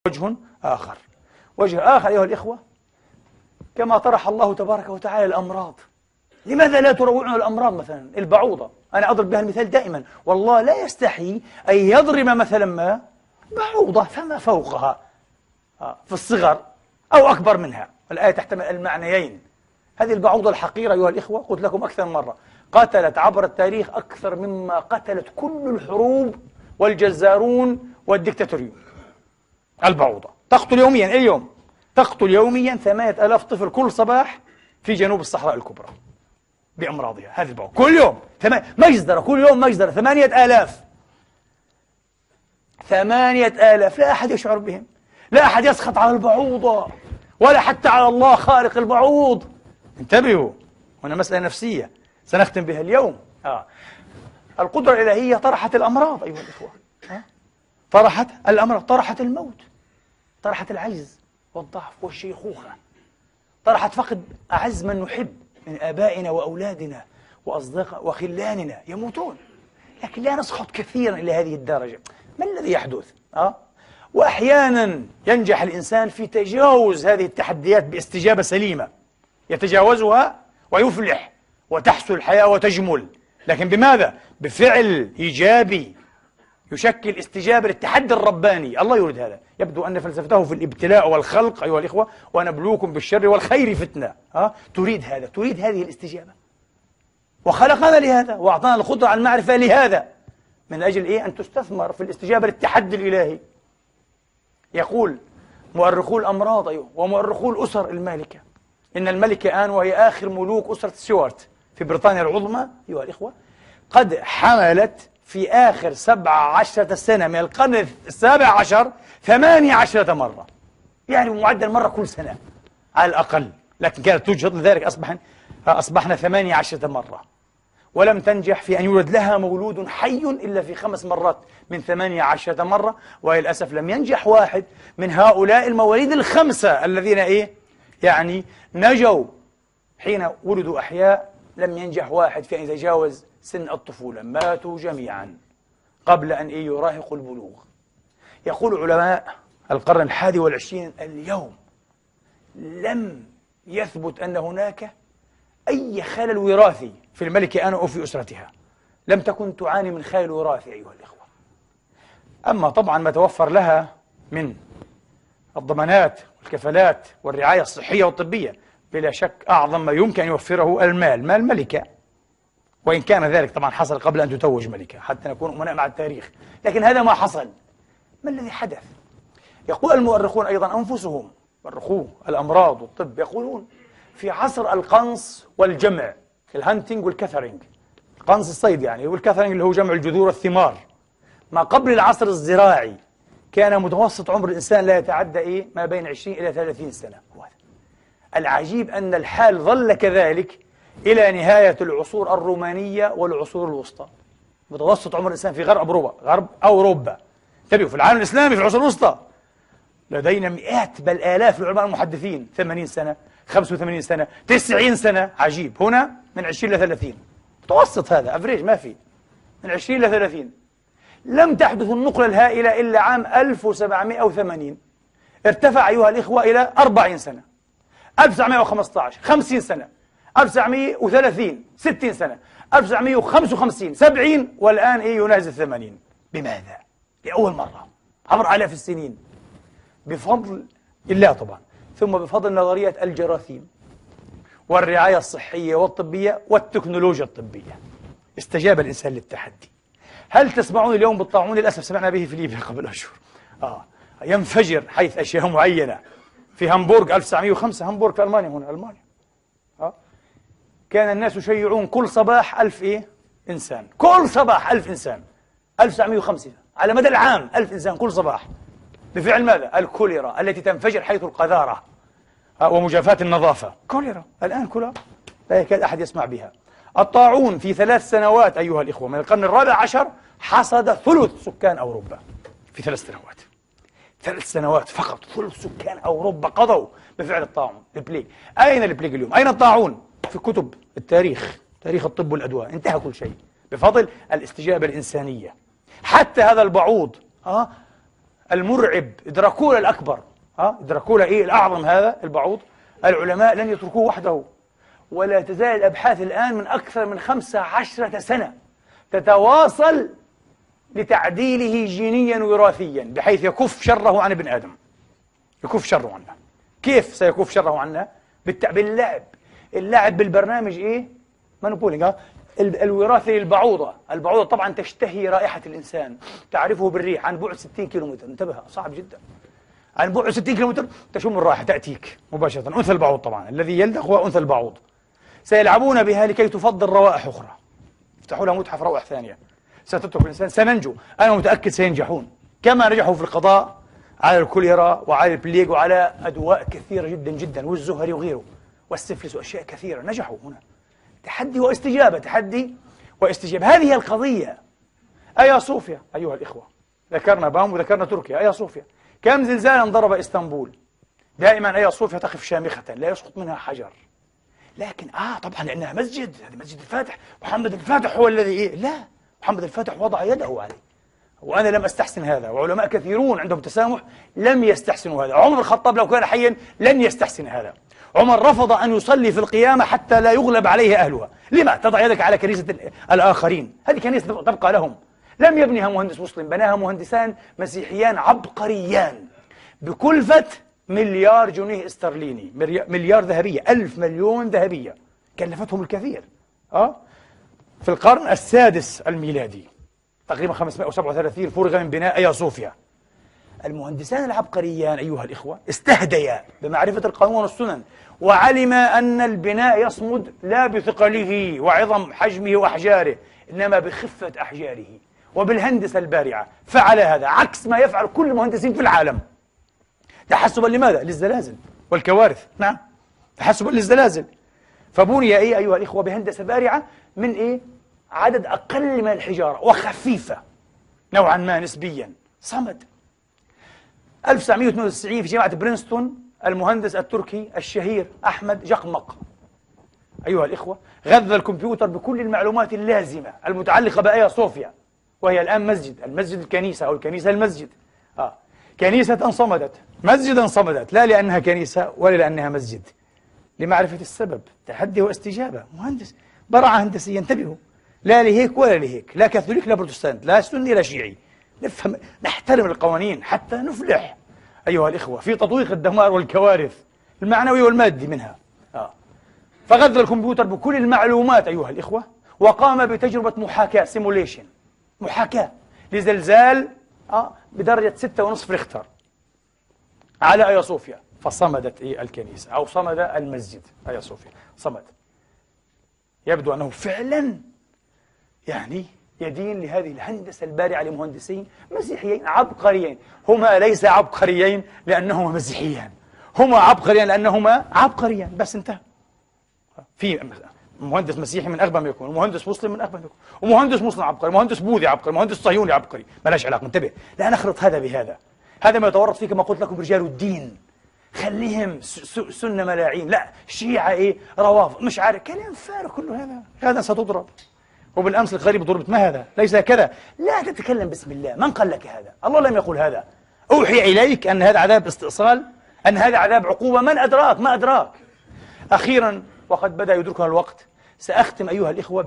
وجه آخر. وجه آخر أيها الإخوة، كما طرح الله تبارك وتعالى الأمراض. لماذا لا تروعون الأمراض؟ مثلا البعوضة، أنا أضرب بها المثال دائما، والله لا يستحي أن يضرب مثلا ما بعوضة فما فوقها في الصغر أو أكبر منها. الآية تحتمل المعنيين. هذه البعوضة الحقيرة أيها الإخوة، قلت لكم أكثر من مرة، قتلت عبر التاريخ أكثر مما قتلت كل الحروب والجزارون والديكتاتوريون. البعوضة تقتل يوميا، اليوم تقتل يوميا 8000 طفل كل صباح في جنوب الصحراء الكبرى بأمراضها. هذه البعوضة كل يوم مجزرة، كل يوم مجزرة 8000. 8000 لا أحد يشعر بهم، لا أحد يسخط على البعوضة ولا حتى على الله خالق البعوض. انتبهوا، هنا مسألة نفسية سنختم بها اليوم. القدرة الإلهية طرحت الأمراض أيها الإخوة، طرحت الأمراض، طرحت الموت، طرحت العجز والضعف والشيخوخة، طرحت فقد أعز من نحب من آبائنا وأولادنا وأصدقاء وخلاننا يموتون. لكن لا نسخط كثيرا إلى هذه الدرجة. ما الذي يحدث؟ وأحيانا ينجح الإنسان في تجاوز هذه التحديات باستجابة سليمة، يتجاوزها ويفلح وتحسن الحياة وتجمل. لكن بماذا؟ بفعل إيجابي يشكل استجابة للتحدي الرباني. الله يريد هذا. يبدو أن فلسفته في الابتلاء والخلق أيها الإخوة، ونبلوكم بالشر والخير فتنة. تريد هذا، تريد هذه الاستجابة، وخلقنا لهذا وأعطانا القدرة على المعرفة لهذا، من أجل أن تستثمر في الاستجابة للتحدي الإلهي. يقول مؤرخو الأمراض ومؤرخو الأسر المالكة إن الملكة آن، وهي آخر ملوك أسرة ستيوارت في بريطانيا العظمى أيها الإخوة، قد حملت في آخر 17 سنة من القرن 17 18 مرة، يعني معدل مرة كل سنة على الأقل. لكن كانت توجد لذلك أصبحنا 18 مرة، ولم تنجح في أن يولد لها مولود حي إلا في 5 مرات من 18 مرة. وللأسف لم ينجح واحد من هؤلاء المواليد ال5 الذين يعني نجوا حين ولدوا أحياء. لم ينجح واحد في أن يتجاوز سن الطفولة، ماتوا جميعا قبل أن يراهقوا البلوغ. يقول علماء القرن 21 اليوم لم يثبت أن هناك أي خلل وراثي في الملكة آن أو في أسرتها، لم تكن تعاني من خلل وراثي أيها الإخوة. أما طبعا ما توفر لها من الضمانات والكفالات والرعاية الصحية والطبية، بلا شك أعظم ما يمكن أن يوفره المال، مال ملكة، وإن كان ذلك طبعا حصل قبل أن تتوج ملكة حتى نكون أمناء مع التاريخ، لكن هذا ما حصل. ما الذي حدث؟ يقول المؤرخون أيضا أنفسهم، مؤرخو الأمراض والطب، يقولون في عصر القنص والجمع، الهانتينج والكاثرينج، القنص الصيد يعني، والكاثرينج اللي هو جمع الجذور والثمار، ما قبل العصر الزراعي كان متوسط عمر الإنسان لا يتعدى ما بين 20 إلى 30 سنة. العجيب أن الحال ظل كذلك إلى نهاية العصور الرومانية والعصور الوسطى. متوسط عمر الإنسان في غرب أوروبا، انتبهوا، في العالم الإسلامي في العصور الوسطى لدينا مئات بل آلاف العلماء المحدثين، 80 سنة 85 سنة 90 سنة. عجيب، هنا من 20 إلى 30 متوسط، هذا أفريج ما في، من 20 إلى 30. لم تحدث النقلة الهائلة إلا عام 1780، ارتفع أيها الإخوة إلى 40 سنة، 1915 50 سنة، 1930 60 سنة، 1955 70، والآن ينازل 80. بماذا؟ لأول مرة عبر آلاف السنين، بفضل الله طبعا، ثم بفضل نظرية الجراثيم والرعاية الصحية والطبية والتكنولوجيا الطبية استجاب الإنسان للتحدي. هل تسمعون اليوم بالطاعون؟ للأسف سمعنا به في ليبيا قبل أشهر، ينفجر حيث أشياء معينة. في هامبورغ 1905، هامبورغ في ألمانيا، هنا ألمانيا، كان الناس يشيعون كل صباح 1000 إنسان، كل صباح 1000 إنسان. 1905 على مدى العام 1000 إنسان كل صباح، بفعل ماذا؟ الكوليرا التي تنفجر حيث القذارة ومجافاة النظافة. كوليرا الآن كلها لا يكاد أحد يسمع بها. الطاعون في 3 سنوات أيها الإخوة من القرن الرابع عشر حصد ثلث سكان أوروبا. في 3 سنوات، 3 سنوات فقط ثلث سكان أوروبا قضوا بفعل الطاعون، البليغ. أين البليغ اليوم؟ أين الطاعون؟ في كتب التاريخ، تاريخ الطب والأدواء، انتهى كل شيء بفضل الاستجابة الإنسانية. حتى هذا البعوض المرعب دراكولا الأكبر، دراكولا الأعظم، هذا البعوض، العلماء لن يتركوه وحده، ولا تزال الأبحاث الآن من أكثر من 15 سنة تتواصل لتعديله جينيا وراثيا بحيث يكف شره عن ابن آدم، يكف شره عنه. كيف سيكف شره عنه؟ باللعب. اللعب بالبرنامج مانوبولينج، الوراثي للبعوضة. البعوضة طبعا تشتهي رائحة الإنسان، تعرفه بالريح عن بعد 60 كيلومتر، انتبه صعب جدا، عن بعد 60 كيلومتر تشم الرائحة تأتيك مباشرة. أنثى البعوض طبعا، الذي يلدغ هو أنثى البعوض. سيلعبون بها لكي تفضل روائح أخرى، يفتحوا لها متحف روائح ثانية ستترك الإنسان. سننجو، أنا متأكد سينجحون كما نجحوا في القضاء على الكوليرا وعلى البليغ وعلى أدواء كثيرة جدا جدا، والزهري وغيره والسفلس وأشياء كثيرة. نجحوا هنا. تحدي واستجابة، تحدي واستجابة. هذه هي القضية. أيا صوفيا أيها الإخوة، ذكرنا بام وذكرنا تركيا. أيا صوفيا، كم زلزالا ضرب إسطنبول؟ دائما أيا صوفيا تقف شامخة لا يسقط منها حجر، لكن طبعا لأنها مسجد، هذا مسجد الفاتح، محمد الفاتح هو الذي لا، محمد الفاتح وضع يده عليه. وأنا لم أستحسن هذا، وعلماء كثيرون عندهم تسامح لم يستحسنوا هذا. عمر الخطاب لو كان حيا لن يستحسن هذا. عمر رفض أن يصلي في القيامة حتى لا يغلب عليه أهلها. لما تضع يدك على كنيسة الآخرين؟ هذه كنيسة تبقى لهم. لم يبنيها مهندس مسلم، بناها مهندسان مسيحيان عبقريان بكلفة مليار جنيه استرليني، مليار ذهبية، 1000 مليون ذهبية، كلفتهم الكثير. في القرن السادس الميلادي تقريبا 537 فرغ من بناء أيا صوفيا. المهندسان العبقريان أيها الإخوة استهديا بمعرفة القانون والسنن، وعلم أن البناء يصمد لا بثقله وعظم حجمه وأحجاره، إنما بخفة أحجاره وبالهندسة البارعة. فعل هذا عكس ما يفعل كل المهندسين في العالم، تحسبا لماذا؟ للزلازل والكوارث. نعم، تحسبا للزلازل. فبني أيها الإخوة بهندسة بارعة من عدد أقل من الحجارة وخفيفة نوعا ما نسبيا. صمد. 1992 في جامعة برينستون المهندس التركي الشهير أحمد جقمق أيها الإخوة غذى الكمبيوتر بكل المعلومات اللازمة المتعلقة بآيا صوفيا، وهي الآن المسجد الكنيسة، أو الكنيسة المسجد. كنيسة صمدت، مسجدا صمدت، لا لأنها كنيسة ولا لأنها مسجد، لمعرفة السبب. تحدي واستجابة. مهندس، براعة هندسية، انتبهوا، لا لهيك ولا لهيك، لا كاثوليك لا بروتستانت، لا سني لا شيعي. نفهم، نحترم القوانين حتى نفلح أيها الإخوة في تطويق الدمار والكوارث المعنوي والمادي منها. فغذى الكمبيوتر بكل المعلومات أيها الإخوة، وقام بتجربة محاكاة، سيموليشن، محاكاة لزلزال بدرجة 6.5 ريختر على آيا صوفيا، فصمدت الكنيسة، أو صمد المسجد آيا صوفيا، صمد. يبدو أنه فعلا يدين لهذه الهندسة البارعة لمهندسين مسيحيين عبقريين. هما ليس عبقريين لأنهما مسيحيان، هما عبقريين لأنهما عبقريان، بس انتهى. في مهندس مسيحي من أغبى ما يكون، ومهندس مسلم من أغبى ما يكون، ومهندس مسلم عبقري، مهندس بوذي عبقري، مهندس صهيوني عبقري، ما لهاش علاقة. انتبه، لا نخلط هذا بهذا. هذا ما يتورط فيه كما قلت لكم رجال الدين، خليهم سنة ملاعين، لا شيعة روافض، مش عارف، كلام فارغ كله هذا. غدا ستضرب، وبالأمس القريب ضربت. ما هذا؟ ليس كذا. لا تتكلم باسم الله. من قال لك هذا؟ الله لم يقل هذا. أوحي إليك أن هذا عذاب استئصال، أن هذا عذاب عقوبة. من أدراك؟ ما أدراك. أخيرا وقد بدأ يدركنا الوقت، سأختم أيها الإخوة